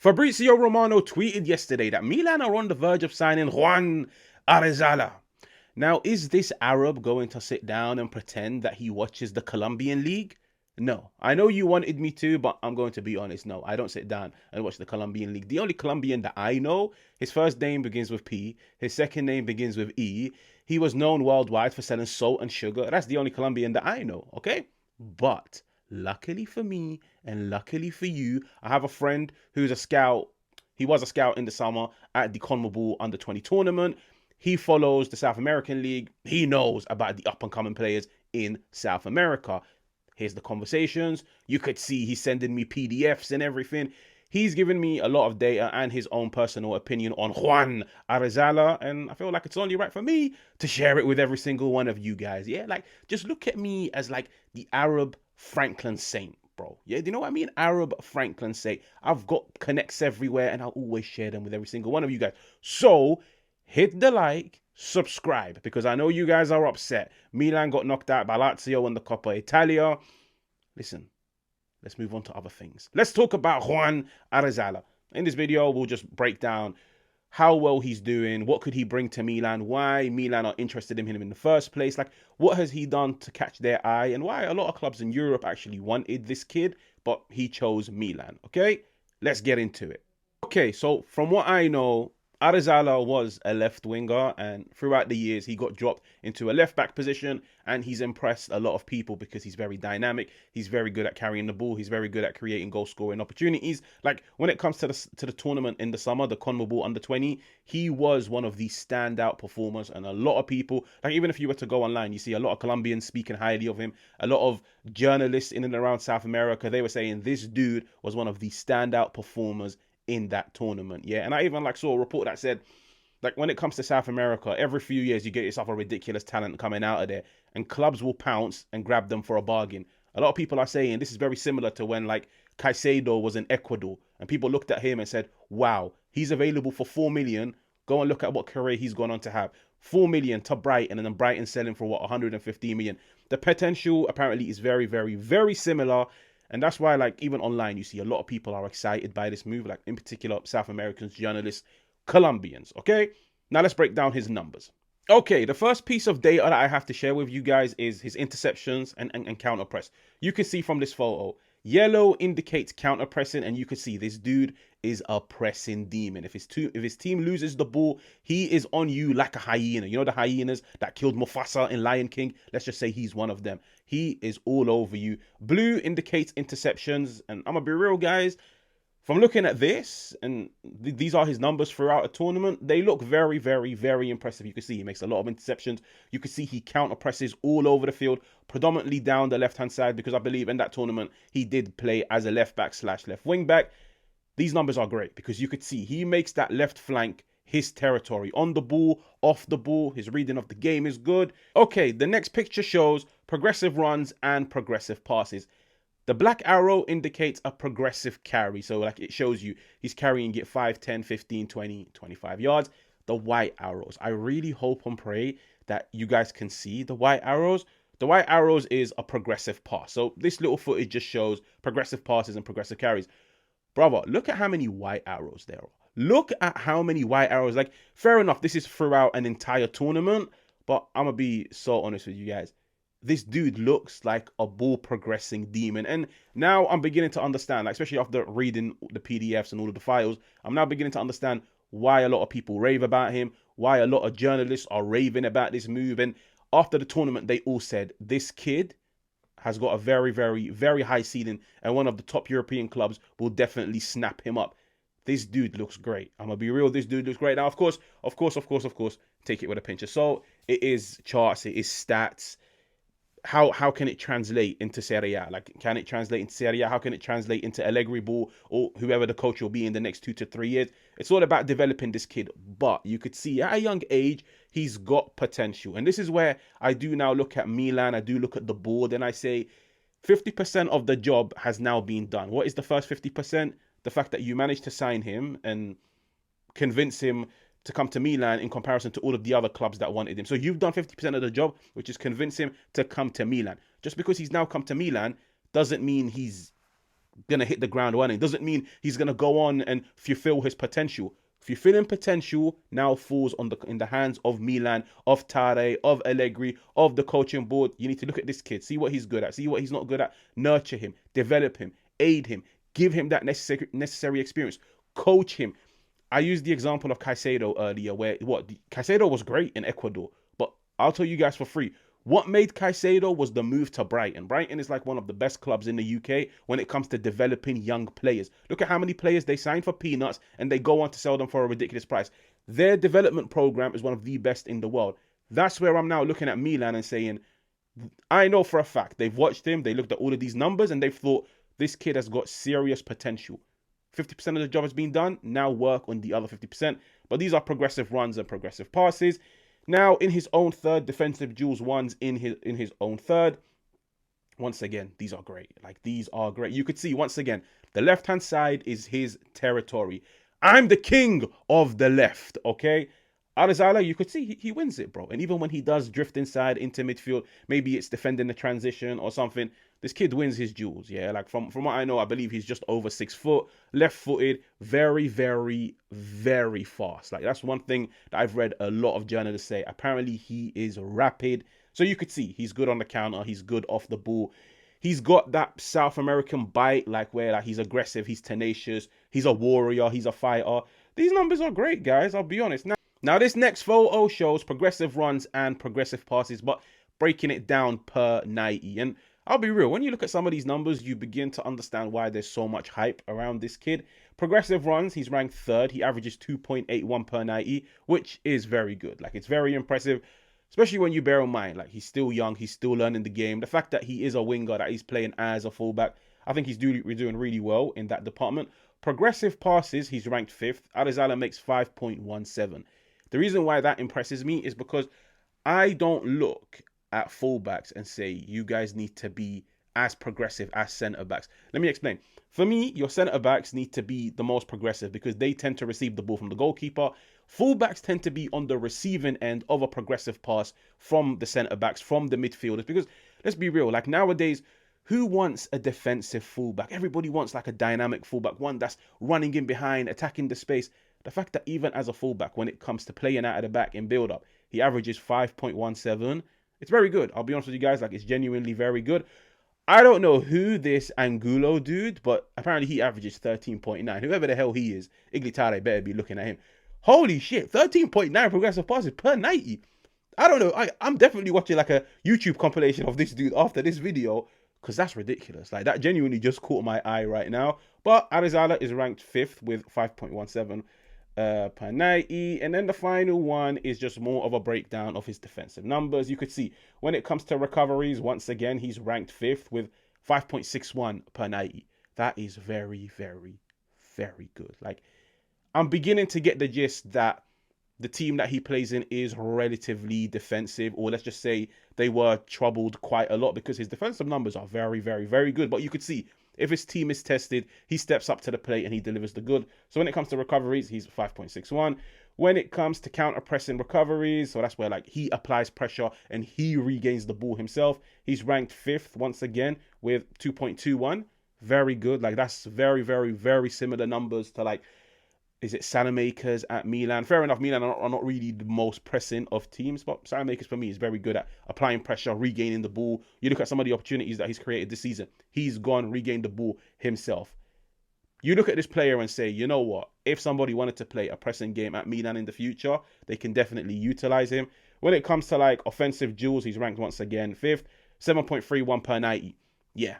Fabrizio Romano tweeted yesterday that Milan are on the verge of signing Juan Arizala. Now, is this Arab going to sit down and pretend that he watches the Colombian league? No. I know you wanted me to, but I'm going to be honest. No, I don't sit down and watch the Colombian league. The only Colombian that I know, his first name begins with P, his second name begins with E. He was known worldwide for selling salt and sugar. That's the only Colombian that I know, okay? But luckily for me and luckily for you, I have a friend who's a scout. He was a scout in the summer at the Conmebol U20 tournament. He follows the South American League. He knows about the up-and-coming players in South America. Here's the conversations. You could see he's sending me PDFs and everything. He's given me a lot of data and his own personal opinion on Juan Arizala, and I feel like it's only right for me to share it with every single one of you guys. Yeah, like, just look at me as like the Arab Franklin Saint, bro. Yeah, do you know what I mean? Arab Franklin Saint. I've got connects everywhere, and I'll always share them with every single one of you guys. So hit the like, subscribe, because I know you guys are upset. Milan got knocked out by Lazio in the Coppa Italia. Listen, let's move on to other things. Let's talk about Juan Arizala. In this video, we'll just break down how well he's doing, what could he bring to Milan, why Milan are interested in him in the first place, like what has he done to catch their eye, and why a lot of clubs in Europe actually wanted this kid, but he chose Milan, okay? Let's get into it. Okay, so from what I know, Arizala was a left winger, and throughout the years he got dropped into a left back position, and he's impressed a lot of people because he's very dynamic. He's very good at carrying the ball. He's very good at creating goal scoring opportunities. Like when it comes to the tournament in the summer, the Conmebol U20, he was one of the standout performers, and a lot of people, like even if you were to go online, you see a lot of Colombians speaking highly of him. A lot of journalists in and around South America, they were saying this dude was one of the standout performers in that tournament. Yeah, and I even like saw a report that said, like, when it comes to South America, every few years you get yourself a ridiculous talent coming out of there, and clubs will pounce and grab them for a bargain. A lot of people are saying this is very similar to when like Caicedo was in Ecuador, and people looked at him and said, wow, he's available for 4 million. Go and look at what career he's gone on to have. 4 million to Brighton, and then Brighton selling for what, 115 million. The potential apparently is very, very, very similar. And that's why, like, even online, you see a lot of people are excited by this move, like, in particular, South Americans, journalists, Colombians, okay? Now, let's break down his numbers. Okay, the first piece of data that I have to share with you guys is his interceptions and counter press. You can see from this photo, yellow indicates counter pressing, and you can see this dude is a pressing demon. If his team loses the ball, he is on you like a hyena. You know the hyenas that killed Mufasa in Lion King? Let's just say he's one of them. He is all over you. Blue indicates interceptions, and I'm gonna be real, guys. From looking at this, and these are his numbers throughout a tournament, they look very, very, very impressive. You can see he makes a lot of interceptions. You can see he counter presses all over the field, predominantly down the left-hand side, because I believe in that tournament, he did play as a left back / left wing back. These numbers are great because you could see he makes that left flank his territory. On the ball, off the ball, his reading of the game is good. Okay, the next picture shows progressive runs and progressive passes. The black arrow indicates a progressive carry. So like it shows you he's carrying it 5, 10, 15, 20, 25 yards. The white arrows, I really hope and pray that you guys can see the white arrows. The white arrows is a progressive pass. So this little footage just shows progressive passes and progressive carries. Brother, look at how many white arrows there are. Look at how many white arrows. Like, fair enough, this is throughout an entire tournament, but I'm going to be so honest with you guys. This dude looks like a ball progressing demon. And now I'm beginning to understand, like, especially after reading the PDFs and all of the files, I'm now beginning to understand why a lot of people rave about him, why a lot of journalists are raving about this move. And after the tournament, they all said, this kid has got a very, very, very high ceiling, and one of the top European clubs will definitely snap him up. This dude looks great. I'm gonna be real, this dude looks great. Now, of course, take it with a pinch of salt. It is charts, it is stats. How can it translate into Serie A? Like, can it translate into Serie A? How can it translate into Allegri ball or whoever the coach will be in the next 2 to 3 years? It's all about developing this kid. But you could see at a young age, he's got potential. And this is where I do now look at Milan. I do look at the board and I say 50% of the job has now been done. What is the first 50%? The fact that you managed to sign him and convince him to come to Milan in comparison to all of the other clubs that wanted him. So you've done 50% of the job, which is convince him to come to Milan. Just because he's now come to Milan doesn't mean he's going to hit the ground running. Doesn't mean he's going to go on and fulfill his potential. Fulfilling potential now falls in the hands of Milan, of Tare, of Allegri, of the coaching board. You need to look at this kid, see what he's good at, see what he's not good at, nurture him, develop him, aid him, give him that necessary experience, coach him. I used the example of Caicedo earlier, where Caicedo was great in Ecuador, but I'll tell you guys for free, what made Caicedo was the move to Brighton. Brighton is like one of the best clubs in the UK when it comes to developing young players. Look at how many players they sign for peanuts and they go on to sell them for a ridiculous price. Their development program is one of the best in the world. That's where I'm now looking at Milan and saying, I know for a fact, they've watched him, they looked at all of these numbers and they've thought, this kid has got serious potential. 50% of the job has been done, now work on the other 50%. But these are progressive runs and progressive passes. Now, in his own third, defensive duels ones in his own third. Once again, these are great. Like, these are great. You could see, once again, the left-hand side is his territory. I'm the king of the left, okay? Arizala, you could see he wins it, bro. And even when he does drift inside into midfield, maybe it's defending the transition or something, this kid wins his duels, yeah? Like, from what I know, I believe he's just over 6 foot, left-footed, very, very, very fast. Like, that's one thing that I've read a lot of journalists say. Apparently, he is rapid. So you could see he's good on the counter, he's good off the ball. He's got that South American bite, like where like he's aggressive, he's tenacious, he's a warrior, he's a fighter. These numbers are great, guys, I'll be honest. Now, this next photo shows progressive runs and progressive passes, but breaking it down per 90. And I'll be real, when you look at some of these numbers, you begin to understand why there's so much hype around this kid. Progressive runs, he's ranked third. He averages 2.81 per 90, which is very good. Like, it's very impressive, especially when you bear in mind, like, he's still young, he's still learning the game. The fact that he is a winger, that he's playing as a fullback, I think he's doing really well in that department. Progressive passes, he's ranked 5th. Arizala makes 5.17. The reason why that impresses me is because I don't look at fullbacks and say, you guys need to be as progressive as centre-backs. Let me explain. For me, your centre-backs need to be the most progressive because they tend to receive the ball from the goalkeeper. Fullbacks tend to be on the receiving end of a progressive pass from the centre-backs, from the midfielders. Because, let's be real, like nowadays, who wants a defensive fullback? Everybody wants like a dynamic fullback, one that's running in behind, attacking the space. The fact that even as a fullback, when it comes to playing out of the back in build-up, he averages 5.17. It's very good. I'll be honest with you guys, like, it's genuinely very good. I don't know who this Angulo dude, but apparently he averages 13.9. Whoever the hell he is, Igli Tare better be looking at him. Holy shit, 13.9 progressive passes per 90. I don't know. I'm definitely watching like a YouTube compilation of this dude after this video, because that's ridiculous. Like, that genuinely just caught my eye right now. But Arizala is ranked 5th with 5.17 per 90. And then the final one is just more of a breakdown of his defensive numbers. You could see when it comes to recoveries, once again, he's ranked 5th with 5.61 per 90. That is very, very, very good. Like, I'm beginning to get the gist that the team that he plays in is relatively defensive, or let's just say they were troubled quite a lot, because his defensive numbers are very, very, very good. But you could see if his team is tested, he steps up to the plate and he delivers the good. So when it comes to recoveries, he's 5.61. When it comes to counter-pressing recoveries, so that's where like he applies pressure and he regains the ball himself, he's ranked 5th once again with 2.21. Very good. Like, that's very, very, very similar numbers to like, is it Salamakers at Milan? Fair enough, Milan are not really the most pressing of teams, but Salamakers for me is very good at applying pressure, regaining the ball. You look at some of the opportunities that he's created this season. He's gone, regained the ball himself. You look at this player and say, you know what? If somebody wanted to play a pressing game at Milan in the future, they can definitely utilize him. When it comes to like offensive duels, he's ranked once again 5th, 7.31 per 90. Yeah.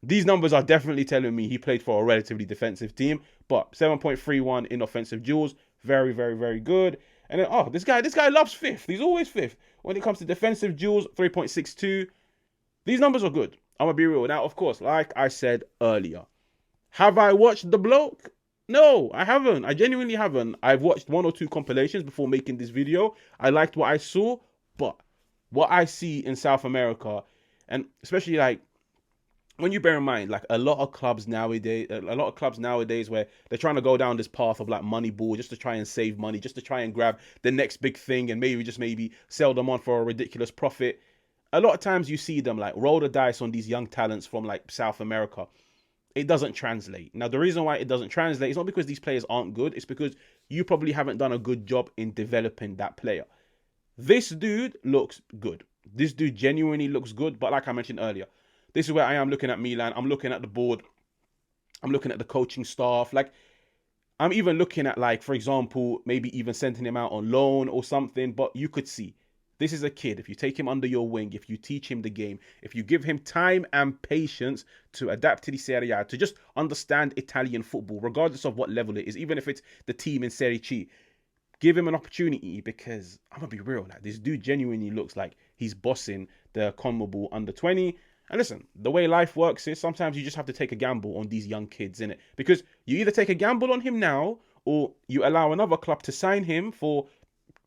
These numbers are definitely telling me he played for a relatively defensive team, but 7.31 in offensive duels, very, very, very good. And then, oh, this guy loves 5th. He's always 5th. When it comes to defensive duels, 3.62. These numbers are good. I'm going to be real. Now, of course, like I said earlier, have I watched the bloke? No, I haven't. I genuinely haven't. I've watched 1 or 2 compilations before making this video. I liked what I saw, but what I see in South America, and especially like, when you bear in mind, like a lot of clubs nowadays where they're trying to go down this path of like money ball just to try and save money, just to try and grab the next big thing and maybe sell them on for a ridiculous profit. A lot of times you see them like roll the dice on these young talents from like South America. it doesn't translate. Now, the reason why it doesn't translate is not because these players aren't good. It's because you probably haven't done a good job in developing that player. This dude looks good. This dude genuinely looks good. But like I mentioned earlier, this is where I am looking at Milan. I'm looking at the board. I'm looking at the coaching staff. Like, I'm even looking at, like, for example, maybe even sending him out on loan or something. But you could see, this is a kid. If you take him under your wing, if you teach him the game, if you give him time and patience to adapt to the Serie A, to just understand Italian football, regardless of what level it is, even if it's the team in Serie C, give him an opportunity, because I'm going to be real, like, this dude genuinely looks like he's bossing the Conmebol under-20. And listen, the way life works is sometimes you just have to take a gamble on these young kids, innit? Because you either take a gamble on him now, or you allow another club to sign him for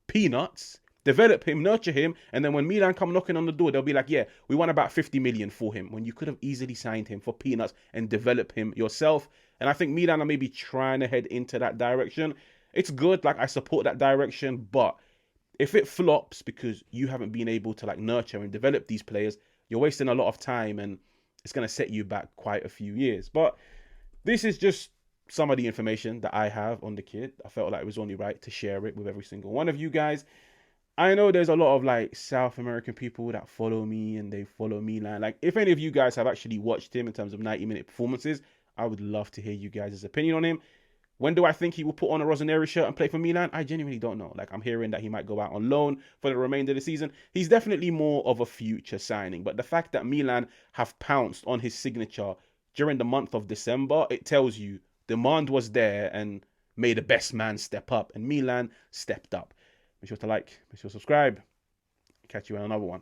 peanuts, develop him, nurture him, and then when Milan come knocking on the door, they'll be like, yeah, we want about 50 million for him, when you could have easily signed him for peanuts and develop him yourself. And I think Milan are maybe trying to head into that direction. It's good, like, I support that direction, but if it flops because you haven't been able to, like, nurture and develop these players, you're wasting a lot of time, and it's going to set you back quite a few years. But this is just some of the information that I have on the kid. I felt like it was only right to share it with every single one of you guys. I know there's a lot of, like, South American people that follow me and they follow Milan. Like, if any of you guys have actually watched him in terms of 90-minute performances, I would love to hear you guys' opinion on him. When do I think he will put on a Rossoneri shirt and play for Milan? I genuinely don't know. Like, I'm hearing that he might go out on loan for the remainder of the season. He's definitely more of a future signing. But the fact that Milan have pounced on his signature during the month of December, it tells you demand was there and may the best man step up. And Milan stepped up. Make sure to like, make sure to subscribe. Catch you on another one.